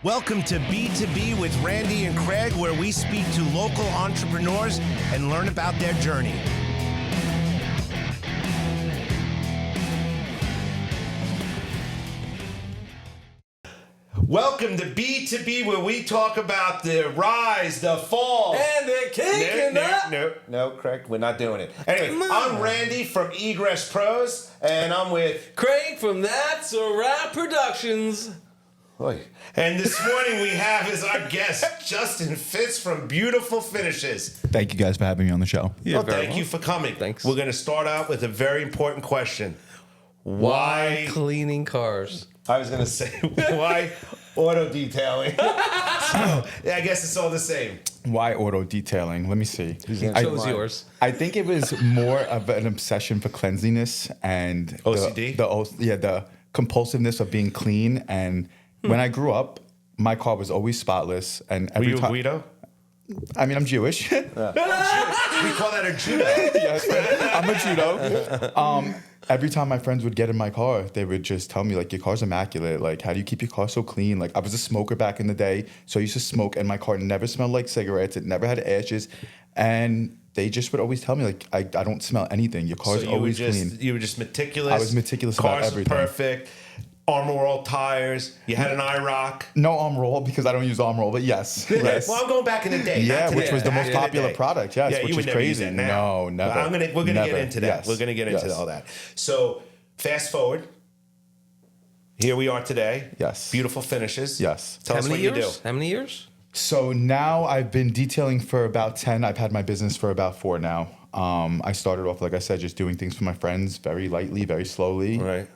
Welcome to B2B with Randy and Craig, where we speak to local entrepreneurs and learn about their journey. Welcome to B2B, where we talk about the rise, the fall, and the kicking up. No, Craig, we're not doing it. Anyway, I'm Randy from Egress Pros, and I'm with Craig from That's a Wrap Productions. Oy. And this morning we have as our guest Justin Fitz from Beautiful Finishes. Thank you guys for having me on the show. Well, thank you for coming. Thanks. We're going to start out with a very important question. Why cleaning cars? I was going to say, why auto detailing? So, yeah, I guess it's all the same. Why auto detailing? Let me see. Chose yours. I think it was more of an obsession for cleanliness and OCD? the compulsiveness of being clean. And when I grew up, my car was always spotless. And Were you a Guido? I mean, I'm Jewish. We call that a judo. Yes, I'm a judo. Every time my friends would get in my car, they would just tell me, like, your car's immaculate. Like, how do you keep your car so clean? Like, I was a smoker back in the day, so I used to smoke, and my car never smelled like cigarettes. It never had ashes. And they just would always tell me, like, I don't smell anything. Your car's always clean. You were just meticulous. I was meticulous about everything. Cars were perfect. Armor All tires. You had an IROC. No arm roll, because I don't use arm roll, but yes. Yes. Well, I'm going back in the day. Yeah, which was the most popular product. Yes, Yeah, which you is would never use crazy. that now. No, never. We're gonna get into that. Yes. We're gonna get into Yes. all that. So, fast forward. Here we are today. Yes. Beautiful finishes. Yes. Tell us what you do. How many years? So now I've been detailing for about 10. I've had my business for about 4 now. I started off, like I said, just doing things for my friends, very lightly, very slowly. Right.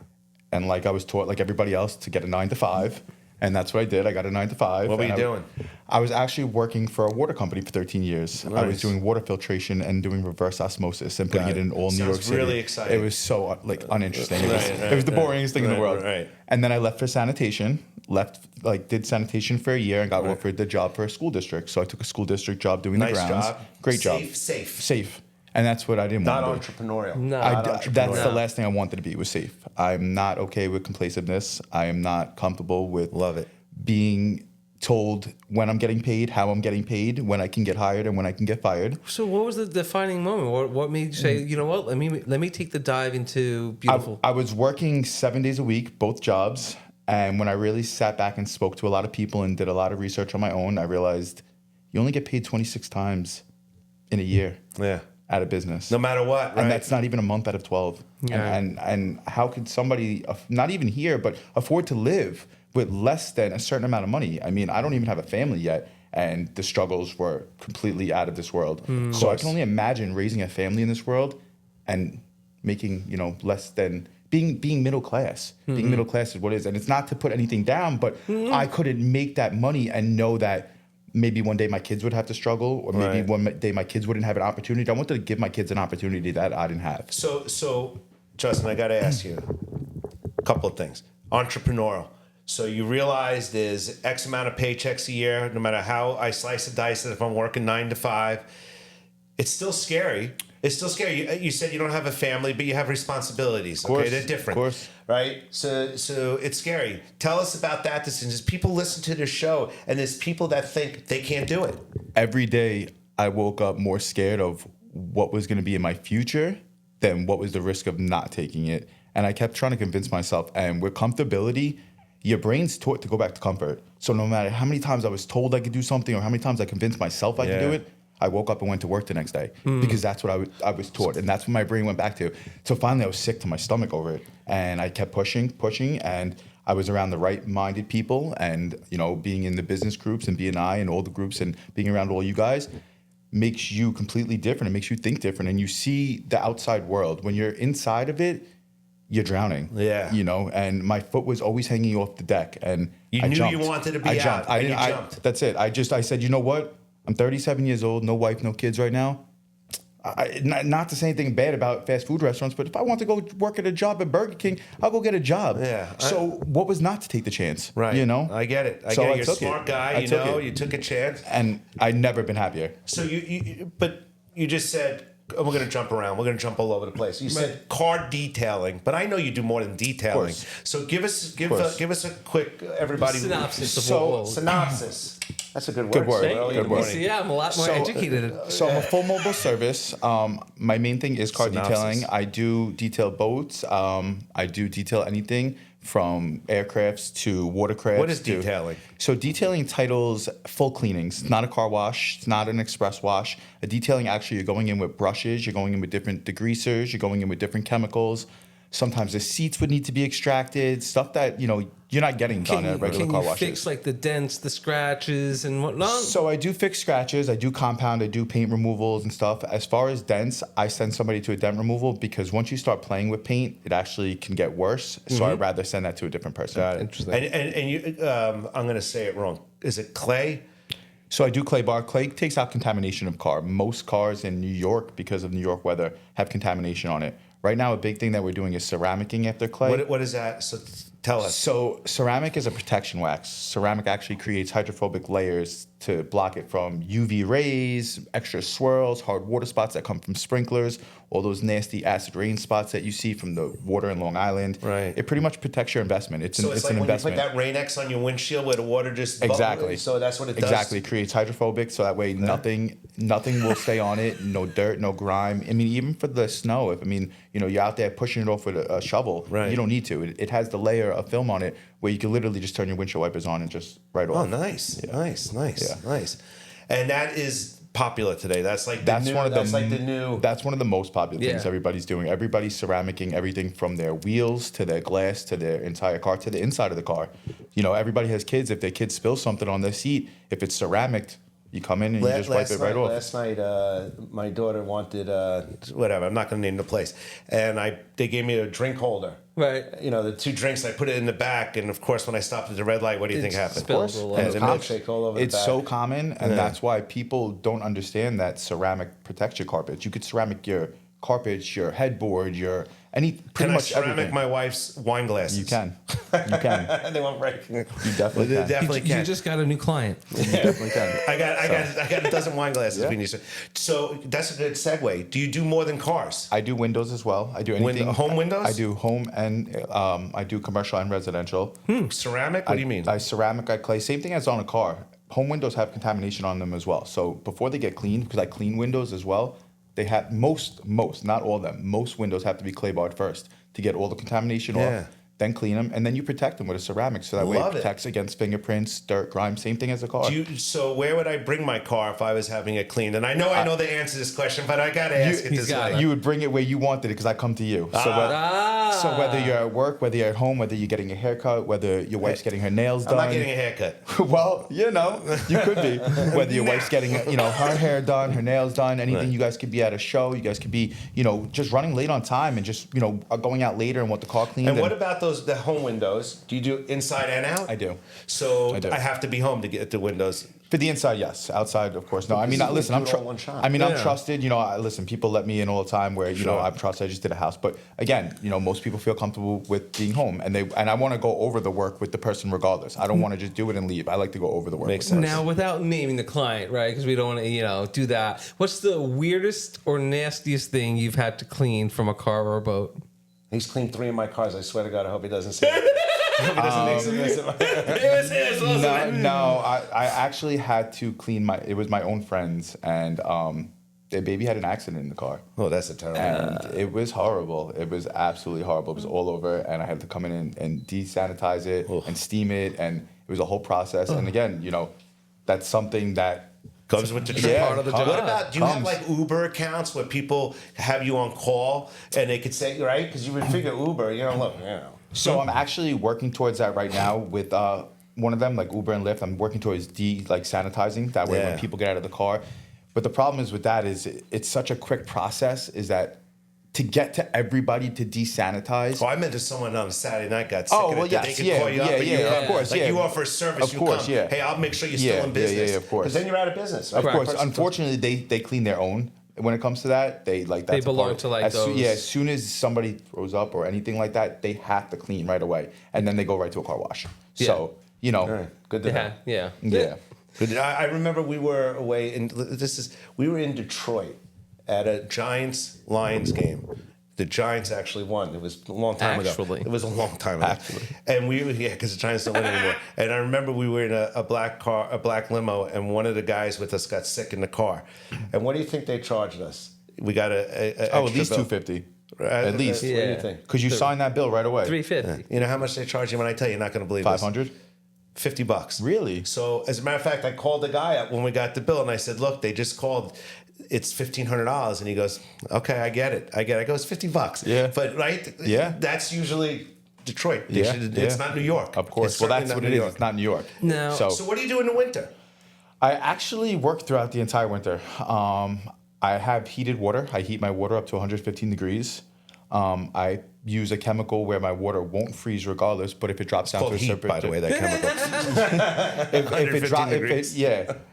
And like I was taught, like everybody else, to get a 9 to 5. And that's what I did. I got a 9 to 5. What were you doing? I was actually working for a water company for 13 years. Nice. I was doing water filtration and doing reverse osmosis and putting it in all New York City. Really exciting. It was so uninteresting. Right, it was the boringest thing in the world. Right. And then I left for sanitation. Did sanitation for a year and got offered the job for a school district. So I took a school district job doing the Nice grounds. job. Great job. Safe. And that's what I didn't Not want to do. entrepreneurial. No. That's the last thing I wanted to be, was safe. I'm not okay with complaciveness. I am not comfortable with Love it. being told when I'm getting paid, how I'm getting paid, when I can get hired and when I can get fired. So what was the defining moment? What made you say, you know what, let me take the dive into Beautiful? I was working 7 days a week, both jobs. And when I really sat back and spoke to a lot of people and did a lot of research on my own, I realized you only get paid 26 times in a year. Yeah. Out of business. No matter what, right? And that's not even a month out of 12. Yeah. And how could somebody, not even here, but afford to live with less than a certain amount of money? I mean, I don't even have a family yet, and the struggles were completely out of this world. So I can only imagine raising a family in this world and making, less than being middle class. Being middle class is what it is. And it's not to put anything down, but I couldn't make that money and know that maybe one day my kids would have to struggle, or maybe one day my kids wouldn't have an opportunity. I wanted to give my kids an opportunity that I didn't have. So, Justin, I got to ask you a couple of things. Entrepreneurial. So you realize there's X amount of paychecks a year, no matter how I slice and dice it, if I'm working 9 to 5. It's still scary. It's still scary. You said you don't have a family, but you have responsibilities. Okay, they're different. Of course. Right? So it's scary. Tell us about that decision. There's people listen to this show, and there's people that think they can't do it. Every day I woke up more scared of what was going to be in my future than what was the risk of not taking it. And I kept trying to convince myself. And with comfortability, your brain's taught to go back to comfort. So no matter how many times I was told I could do something or how many times I convinced myself I could do it, I woke up and went to work the next day because that's what I was taught. And that's what my brain went back to. So finally I was sick to my stomach over it. And I kept pushing. And I was around the right-minded people, and, being in the business groups and BNI and all the groups and being around all you guys makes you completely different. It makes you think different. And you see the outside world. When you're inside of it, you're drowning. Yeah. And my foot was always hanging off the deck. And You I knew jumped. you wanted to be I out, jumped. and you jumped. That's it. I said, you know what? I'm 37 years old, no wife, no kids right now. Not to say anything bad about fast food restaurants, but if I want to go work at a job at Burger King, I'll go get a job. Yeah. So what was not to take the chance? Right. I get it. So You're I a took smart it. guy. I took it. You took a chance. And I've never been happier. So but you just said we're going to jump around. We're going to jump all over the place. You said car detailing, but I know you do more than detailing. So give us a quick everybody synopsis of So- what synopsis. That's a good word. Good word. So early in Good the word. morning. See, I'm a lot more educated. So I'm a full mobile service. My main thing is car Synopsis. detailing. I do detail boats. I do detail anything from aircrafts to watercrafts. What is to- detailing? So detailing titles full cleanings. It's not a car wash. It's not an express wash. A detailing, actually, you're going in with brushes. You're going in with different degreasers. You're going in with different chemicals. Sometimes the seats would need to be extracted. Stuff that, you're not getting done at regular Can car you washes. fix like the dents, the scratches, and whatnot? So I do fix scratches, I do compound, I do paint removals and stuff. As far as dents, I send somebody to a dent removal because once you start playing with paint, it actually can get worse. So I'd rather send that to a different person. Got it. Interesting. And you, I'm going to say it wrong. Is it clay? So I do clay bar. Clay takes out contamination of car. Most cars in New York, because of New York weather, have contamination on it. Right now, a big thing that we're doing is ceramicing after clay. What is that? So tell us. So ceramic is a protection wax. Ceramic actually creates hydrophobic layers to block it from UV rays, extra swirls, hard water spots that come from sprinklers, all those nasty acid rain spots that you see from the water in Long Island. Right. It pretty much protects your investment. It's So an it's like an when investment. you put that Rain-X on your windshield where the water just Exactly. So that's what it does. Exactly. It creates hydrophobic, so that way nothing will stay on it. No dirt, no grime. I mean, even for the snow, if you're out there pushing it off with a shovel, Right. you don't need to. It has the layer of film on it where you can literally just turn your windshield wipers on and just right off. Oh, nice, Yeah. nice. And that is popular today. That's like the That's new. one of That's the like the new. That's one of the most popular things Yeah. everybody's doing. Everybody's ceramicing everything from their wheels to their glass to their entire car to the inside of the car. Everybody has kids. If their kid spills something on their seat, if it's ceramic, you come in and you just wipe it right off. Last night, my daughter wanted whatever. I'm not going to name the place, and they gave me a drink holder. Right. The 2 drinks. I put it in the back, and of course, when I stopped at the red light, what do you think happened? spilled all over. Yeah, the milkshake all over the It's back. so common, and that's why people don't understand that ceramic protects your carpets. You could ceramic your carpets, your headboard, pretty Can I much ceramic everything. my wife's wine glasses? You can. You can. They won't break. You definitely can. Definitely You can. just got a new client. You definitely can. I got a dozen wine glasses. Yeah. If you need to. So that's a good segue. Do you do more than cars? I do windows as well. I do anything. Home windows? I do home and I do commercial and residential. Ceramic? What do you mean? I ceramic, I clay. Same thing as on a car. Home windows have contamination on them as well. So before they get cleaned, because I clean windows as well, they have most, not all of them, most windows have to be clay barred first to get all the contamination Yeah. off. Then clean them, and then you protect them with a ceramic, so that way it Love it. protects against fingerprints, dirt, grime. Same thing as a car. So where would I bring my car if I was having it cleaned? And I know the answer to this question, but I got to ask it he's this got way. it. You would bring it where you wanted it because I come to you. So whether you're at work, whether you're at home, whether you're getting a haircut, whether your wife's getting her nails I'm done. not getting a haircut. Well, you could be. Whether your wife's getting, her hair done, her nails done, anything. Right. You guys could be at a show. You guys could be, just running late on time and just, going out later and want the car cleaned. And what about the home windows? Do you do inside and out? I do. So I do. I have to be home to get the windows. For the inside, yes. Outside, of course, no. I mean, Because you listen, can I'm do it all in one shot. I'm Yeah. trusted. Listen, people let me in all the time where, Sure. I'm trusted. I just did a house. But again, most people feel comfortable with being home and I want to go over the work with the person regardless. I don't want to just do it and leave. I like to go over the work. Makes with them. sense. Now, without naming the client, right? Because we don't want to, do that. What's the weirdest or nastiest thing you've had to clean from a car or a boat? He's cleaned 3 of my cars. I swear to God, I hope he doesn't say it. I hope he doesn't make some mess of my- It was his, wasn't it? No, I actually had to clean it was my own friends, and their baby had an accident in the car. Oh, that's a terrible. And it was horrible. It was absolutely horrible. It was all over, and I had to come in and desanitize it and steam it, and it was a whole process. And again, that's something that Comes with the It's trip. part of the job. What about, do you have Comes. like Uber accounts where people have you on call and they could say, right? Because you would figure Uber, look, So I'm actually working towards that right now with one of them, like Uber and Lyft. I'm working towards sanitizing. That way, Yeah. when people get out of the car. But the problem is with that is it's such a quick process. Is that to get to everybody to desanitize? Oh, I meant if someone on a Saturday night got sick Oh, of well, it, that they yes, could yeah, call you up yeah, and you yeah, come. of course, like yeah. you offer a service, Of you course, come. yeah. Hey, I'll make sure you're Yeah, still in yeah, yeah, business. of course. Because then you're out of business. Of Right? course, Person- unfortunately, they clean their own. When it comes to that, that's They a belong part. to, like, as those- as soon as somebody throws up or anything like that, they have to clean right away, and then they go right to a car wash. Yeah. So All right, good to know. Yeah. yeah. Good. I remember we were away, and we were in Detroit, at a Giants Lions game. The Giants actually won. It was a long time Actually. ago. It was a long time ago. And we were because the Giants don't win anymore. And I remember we were in a black limo, and one of the guys with us got sick in the car. And what do you think they charged us? We got at least $250. At least. What do you think? Because you signed that bill right away. $350. You know how much they charge you when I tell you? You're not going to believe this. $500. $50. Really? So as a matter of fact, I called the guy up when we got the bill, and I said, "Look, they just called. It's $1,500." And he goes, "Okay, I get it. I go, it's $50." Yeah. But right. Yeah. That's usually Detroit. Yeah. It's not New York. Of course. It's Well, certainly that's not what New it is. York. It's not New York. No. So what do you do in the winter? I actually work throughout the entire winter. I have heated water. I heat my water up to 115 degrees. I use a chemical where my water won't freeze regardless, but if it drops down Called to a heat, certain by the way, that chemical.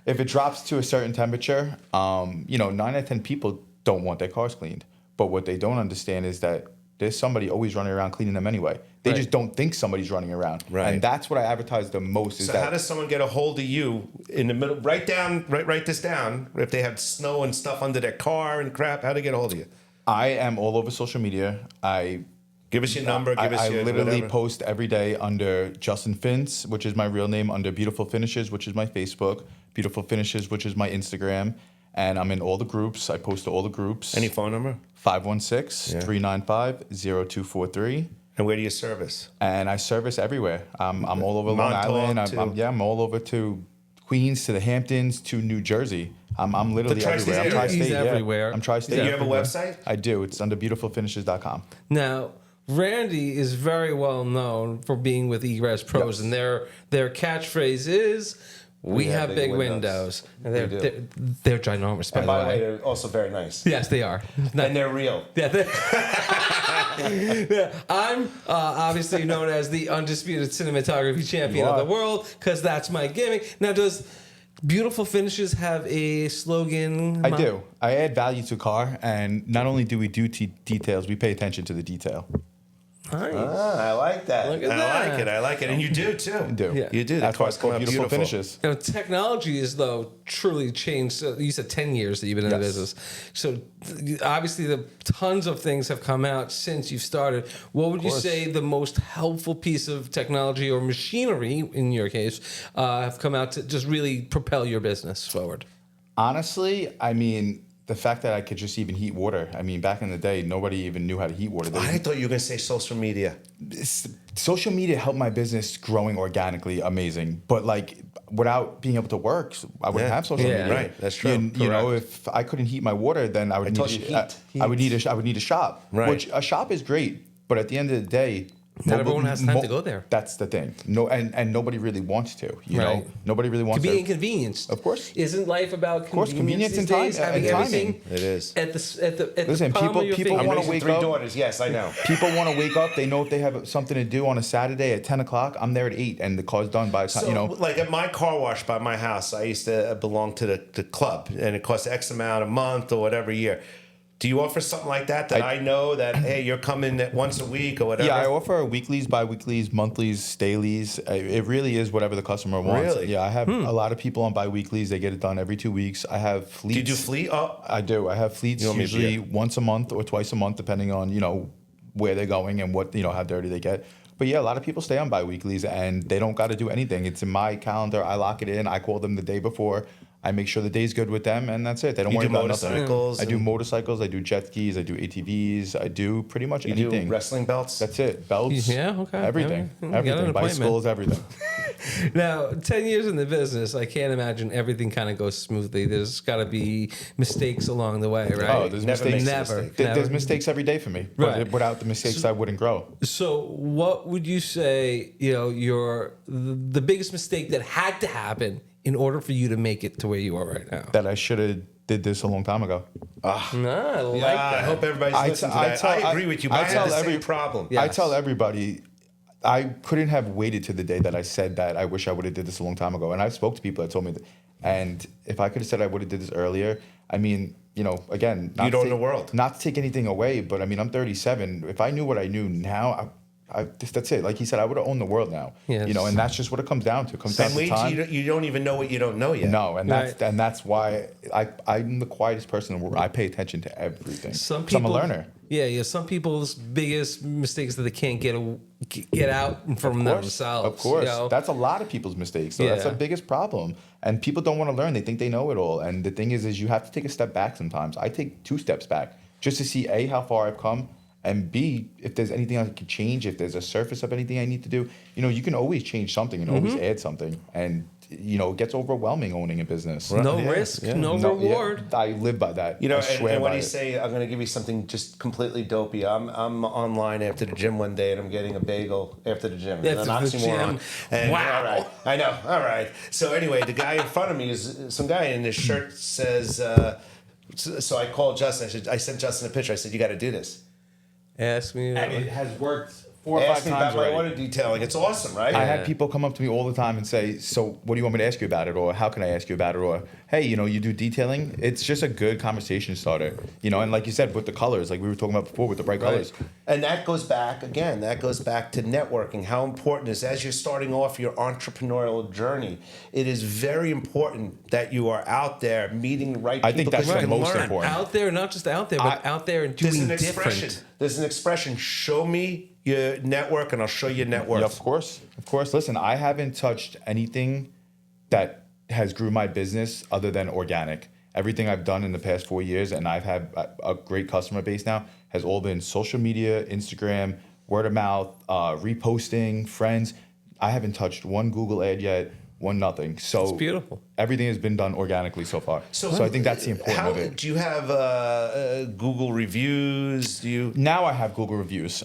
if it drops to a certain temperature, 9 out of 10 people don't want their cars cleaned. But what they don't understand is that there's somebody always running around cleaning them anyway. They just don't think somebody's running around. Right. And that's what I advertise the most. Is So that how does someone get a hold of you in the middle? Write this down. If they have snow and stuff under their car and crap, how do they get a hold of you? I am all over social media. Give us your number. Give us I your literally whatever. post every day under Justin Fintz, which is my real name, under Beautiful Finishes, which is my Facebook, Beautiful Finishes, which is my Instagram, and I'm in all the groups. I post to all the groups. Any phone number? 516-395-0243. And where do you service? And I service everywhere. I'm all over Long Montauk Island. to- I'm all over to Queens, to the Hamptons, to New Jersey. I'm literally The tri-state everywhere. I'm area. tri-state. He's yeah. everywhere. I'm tri-state. Do you have a everywhere. website? I do. It's under beautifulfinishes.com. Now, Randy is very well known for being with eRes Pros, Yes. and their catchphrase is, "We have big windows." And We do. they're ginormous, by And the by the way, way. they're also very nice. Yes, they are. And they're real. Yeah, yeah, I'm obviously known as the undisputed cinematography champion You of are. the world because that's my gimmick. Now, does Beautiful Finishes have a slogan? I do. I add value to car, and not only do we do details, we pay attention to the detail. Nice. I like that. Look at I that. like it. I like it. And you do too. I do. Yeah. You do. The That's why cars it's called come out Beautiful beautiful. Finishes. You know, technology is though truly changed. You said 10 years that you've been in the Yes. business. So obviously the tons of things have come out since you've started. What would you course. say the most helpful piece of technology or machinery, in your case, have come out to just really propel your business forward? Honestly, I mean, the fact that I could just even heat water. I mean, back in the day, nobody even knew how to heat water. I thought you were going to say social media. Social media helped my business growing organically, amazing. But like without being able to work, I wouldn't Yeah. have social Yeah. media. Right, that's true. You know, Correct. if I couldn't heat my water, then I would told need you I would need a shop. Right. Which a shop is great, but at the end of the day, Not everyone has time to go there. That's the thing. No, and nobody really wants to. You Right. know, nobody really To wants be to. inconvenienced. Of course. Isn't life about course, convenience these and time- days? Having and everything timing. It is. at the Listen, palm people- of your people finger. I'm wanna raising wake 3 up. daughters. Yes, I know. People want to wake up. They know if they have something to do on a Saturday at 10 o'clock. I'm there at 8, and the car's done by the time. So, You know, like at my car wash by my house, I used to belong to the club, and it costs X amount a month or whatever a year. Do you offer something like that? I know that hey, you're coming at once a week or whatever. yeah, I offer weeklies, bi-weeklies, monthlies, dailies. It really is whatever the customer wants. Really? Yeah, I have a lot of people on bi-weeklies. They get it done every 2 weeks. I have fleets. Do you do fleet? Oh, I do. I have fleets You want me to be usually once a month or twice a month, depending on where they're going and what how dirty they get. But yeah, a lot of people stay on bi-weeklies and they don't got to do anything. It's in my calendar. I lock it in. I call them the day before. I make sure the day's good with them, and that's it. They don't You worry do about nothing. motorcycles I do and- motorcycles. I do jet skis. I do ATVs. I do pretty much you anything. do wrestling belts. That's it. Belts. Yeah, okay. Everything. You got an Everything. appointment. Bicycles. Everything. Now, 10 years in the business, I can't imagine everything kind of goes smoothly. There's got to be mistakes along the way, right? Oh, there's Never mistakes. makes a Never. mistake. There's mistakes every day for me. But Right. without the mistakes, I wouldn't grow. So, what would you say, the biggest mistake that had to happen in order for you to make it to where you are right now? That I should have did this a long time ago. No, I like Yeah, that. I hope everybody's I listening t- to I that. tell- I agree with you, but I I, have tell the every- same problem. Yeah. I Yes. tell everybody, I couldn't have waited to the day that I said that I wish I would have did this a long time ago. And I spoke to people that told me that. And if I could have said I would have did this earlier, I mean, again, You'd own the world. Not to take anything away, but I mean, I'm 37. If I knew what I knew now, that's it. Like he said, I would have owned the world now. Yes. You know, and that's just what it comes down to. It comes down And to wait till time. you don't even know what you don't know yet. No, and Right. that's why I'm the quietest person in the world. I pay attention to everything. Some 'Cause I'm a people, learner. Yeah. Some people's biggest mistakes that they can't get out from themselves. Of course. you know? That's a lot of people's mistakes. So that's Yeah. the biggest problem. And people don't want to learn. They think they know it all. And the thing is you have to take a step back sometimes. I take 2 steps back just to see A, how far I've come, and B, if there's anything I could change, if there's a surface of anything I need to do. You know, you can always change something and always add something. And, you know, it gets overwhelming owning a business. No Yeah, risk, yeah. no reward. Yeah, I live by that. You know, I swear and when by you it. say, I'm going to give you something just completely dopey, I'm online after the gym one day and I'm getting a bagel after the gym. After An the oxymoron. gym. And, Wow. All right. I know. All right. So anyway, the guy in front of me is some guy in his shirt says, so I called Justin. I sent Justin a picture. I said, you got to do this. Ask me. And it has worked 4 or 5 Ask me times about my already. order detailing. It's awesome, right? I had people come up to me all the time and say, so what do you want me to ask you about it? Or how can I ask you about it? Or, hey, you know, you do detailing. It's just a good conversation starter. You know, and like you said, with the colors, like we were talking about before with the bright colors. And that goes back, again, that goes back to networking. How important is, as you're starting off your entrepreneurial journey, it is very important that you are out there meeting the right people. I think that's because you the can most learn. important. Out there, not just out there, but out there and There's doing an expression. different. There's an expression. Show me your network, and I'll show you net worth. Yeah, of course. Of course. Listen, I haven't touched anything that has grew my business other than organic. Everything I've done in the past 4 years, and I've had a great customer base now, has all been social media, Instagram, word of mouth, reposting, friends. I haven't touched one Google ad yet, one nothing. So It's beautiful. Everything has been done organically so far. So I think that's the important of it. Do you have Google reviews? Do you? Now I have Google reviews.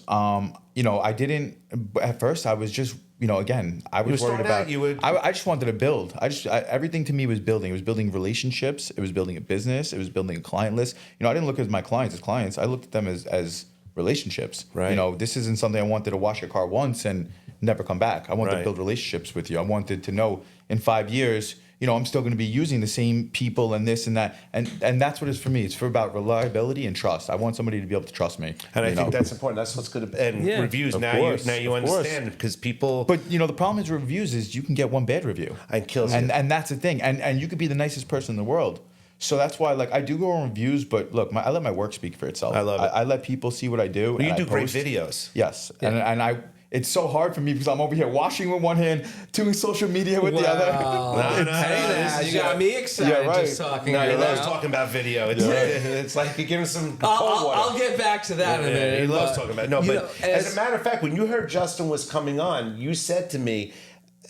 You know, I didn't at first. I was just, you know, again, I was were worried starting out, about. you would- I just wanted to build. Everything to me was building. It was building relationships. It was building a business. It was building a client list. You know, I didn't look at my clients as clients. I looked at them as relationships. Right. You know, this isn't something I wanted to wash your car once and never come back. I wanted Right. to build relationships with you. I wanted to know in 5 years, you know, I'm still going to be using the same people and this and that. And that's what it's for me. It's for about reliability and trust. I want somebody to be able to trust me. And I you think know? that's important. That's what's good. And Yeah. reviews. Of Now course, you of course. understand because people. But you know the problem is with reviews is you can get one bad review And kills you. and that's the thing, and you could be the nicest person in the world. So that's why, like, I do go on reviews, but look, I let my work speak for itself. I love it. I let people see what I do. Well, you and do I great post. videos. Yes, and I. It's so hard for me because I'm over here washing with one hand, doing social media with the other. No, no, Hey, this is you got me excited Yeah, right. just talking No, he right loves now. talking about video. It's, it's like you give him some cold I'll, water. I'll get back to that in a Yeah, minute. he loves but, talking about it. No, you but know, as a matter of fact, when you heard Justin was coming on, you said to me,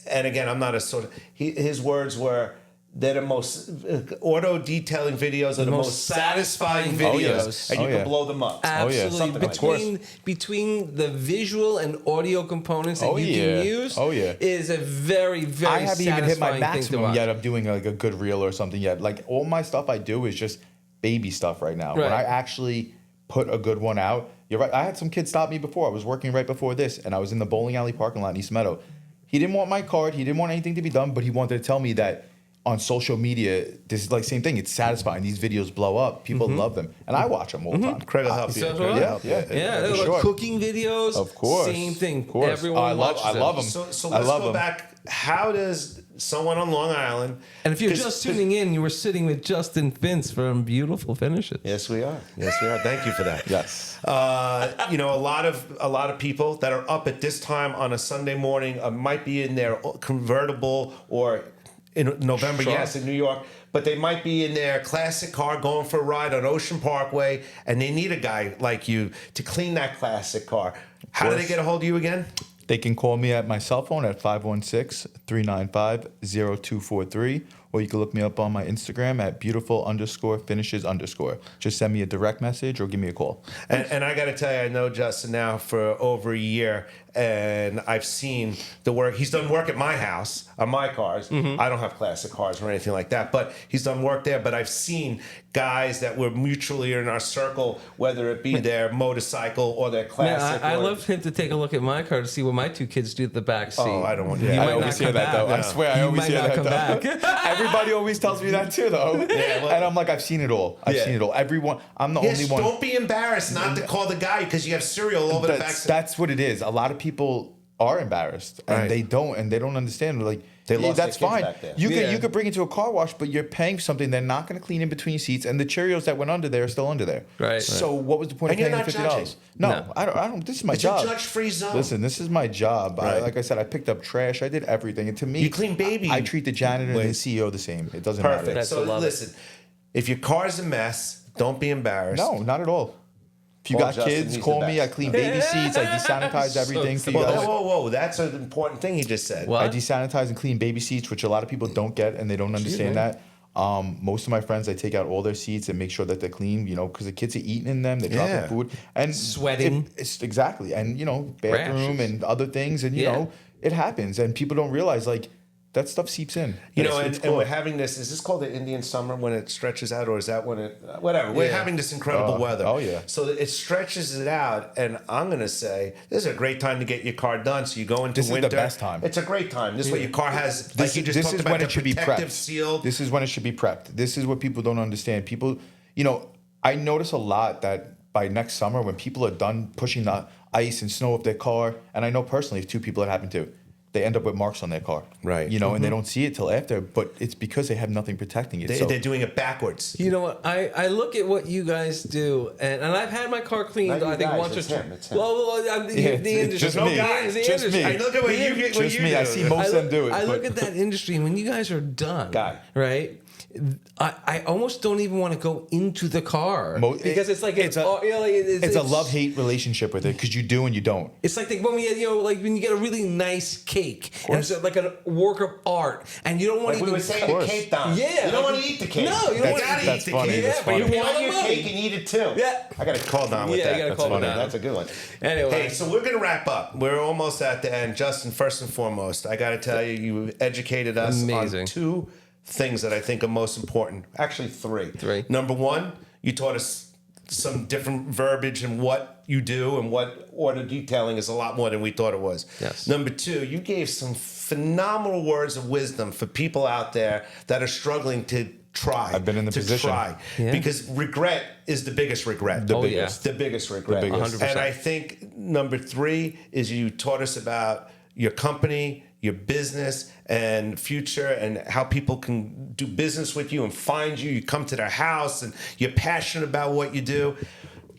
and again, I'm not a sort of, his words were, they're the most, auto detailing videos are the most satisfying videos, and you Oh, can yeah. blow them up. Absolutely. Something like Between the visual and audio components that Oh, you yeah. can use Oh, yeah. is a very, very I haven't even hit my satisfying thing to maximum watch. yet of doing like a good reel or something yet. Like all my stuff I do is just baby stuff right now. When Right. I actually put a good one out, you're right. I had some kid stop me before. I was working right before this, and I was in the bowling alley parking lot in East Meadow. He didn't want my card. He didn't want anything to be done, but he wanted to tell me that on social media, this is like same thing. It's satisfying. These videos blow up. People love them, and I watch them all the time. Craig will help you. So Craig do will I. help you. Yeah, for like sure. cooking videos. Of course, Same thing. of course. Everyone I love watches them. So I let's love go them. back. How does someone on Long Island? And if you're 'cause- just tuning in, you were sitting with Justin Fintz from Beautiful Finishes. Yes, we are. Yes, we are. Thank you for that. Yes. You know, a lot of people that are up at this time on a Sunday morning might be in their convertible or in November, Sure. yes, in New York, but they might be in their classic car going for a ride on Ocean Parkway, and they need a guy like you to clean that classic car. How do they get a hold of you again? They can call me at my cell phone at 516-395-0243, or you can look me up on my Instagram at beautiful_finishes_. Just send me a direct message or give me a call. And I got to tell you, I know Justin now for over a year, and I've seen the work. He's done work at my house on my cars. I don't have classic cars or anything like that, but he's done work there. But I've seen guys that were mutually in our circle, whether it be their motorcycle or their Man, classic. I or- love him to take a look at my car to see what my two kids do at the back seat. Oh, I don't want. You Yeah, might I not always hear come that, though. back. I swear, I You always might hear not that, come though. back. Everybody always tells me that, too, though. Yeah, well- and I'm like, I've seen it all. I've Yeah. seen it all. Everyone, I'm the Yes, only one. don't be embarrassed not to call the guy because you have cereal all over the back. That's what it is. A lot of people are embarrassed and Right. they don't understand. Like, They yeah, lost that's their kids fine. back there. You could bring it to a car wash, but you're paying for something they're not going to clean in between seats, and the Cheerios that went under there are still under there. Right. So what was the point And of you're paying the not $50? judging. No, No. I don't. This is my It's job. a judge-free zone. Listen, this is my job. Right. Like I said, I picked up trash. I did everything, and to me, You clean baby I treat the janitor and the waste. CEO the same. It doesn't Perfect. matter. That's So I love it. listen, if your car's a mess, don't be embarrassed. No, not at all. If you Call got Justin, kids, he's call the me. I best. clean baby seats. I desanitize everything for you Whoa, guys. whoa. That's an important thing he just said. What? I desanitize and clean baby seats, which a lot of people don't get and they don't understand that. Most of my friends, I take out all their seats and make sure that they're clean, because the kids are eating in them, they're Yeah. dropping food and Sweating. It's exactly, and bathroom Rashes. and other things, and Yeah. it happens, and people don't realize like that stuff seeps in. And It's we're cool. having this. Is this called the Indian summer when it stretches out, or is that when it? Whatever. We're Yeah. having this incredible weather. oh, yeah. So that it stretches it out, and I'm gonna say this is a great time to get your car done. So you go into This is the winter. best time. It's a great time. This is what your car has. Like This, you just this talked is about when the it should be protective prepped. seal. This is when it should be prepped. This is what people don't understand. People, I notice a lot that by next summer, when people are done pushing the ice and snow up their car, and I know personally of two people that happened to, they end up with marks on their car. Right. And they don't see it till after, but it's because they have nothing protecting it. They're doing it backwards. You know what? I look at what you guys do, and I've had my car cleaned. Not you I think guys, once or it's twice. him, it's him. Well, I'm the Yeah, industry. it's just No, me. guys, the Just industry. me. I look at what you Just you me. do. I see most of them do it. I look but- at that industry, and when you guys are done, Guy. right? I almost don't even want to go into the car because it's like it's a it's love-hate relationship with it because you do and you don't. It's like when we like when you get a really nice cake and it's like a work of art, and you don't want Like to we even were saying, the course. cake down. Yeah, you don't like- want to eat the cake. No, you don't You want gotta to that's eat the funny, cake. that's but funny. you Pay want on the your money. cake and eat it too. Yeah. I got to call down with Yeah, that. you gotta That's call funny. down. That's a good one. Anyway. Hey, so we're gonna wrap up. We're almost at the end. Justin, first and foremost, I got to tell you, you educated us Amazing. on two things that I think are most important. Actually, three. Number one, you taught us some different verbiage and what you do and what order detailing is a lot more than we thought it was. Yes. Number two, you gave some phenomenal words of wisdom for people out there that are struggling to try. I've been in the to position. try. Yeah. Because regret is the biggest regret. The Oh, biggest. yeah. The biggest regret. The biggest. 100%. And I think number three is you taught us about your company, your business and future and how people can do business with you and find you. You come to their house and you're passionate about what you do.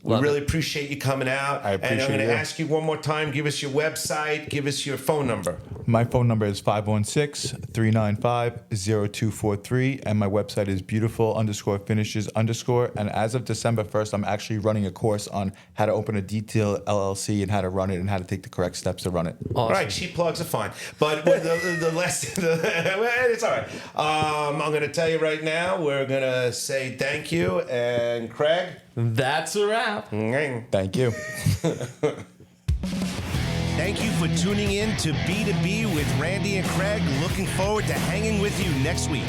We Love really appreciate you coming out. I And I'm appreciate going to you. ask you one more time, give us your website, give us your phone number. My phone number is 516-395-0243, and my website is beautiful_finishes_. And as of December 1st, I'm actually running a course on how to open a detail LLC and how to run it and how to take the correct steps to run it. All right, cheap plugs are fine, but the less it's all right. I'm going to tell you right now. We're going to say thank you, and Craig. That's a wrap. Thank you. Thank you for tuning in to B2B with Randy and Craig. Looking forward to hanging with you next week.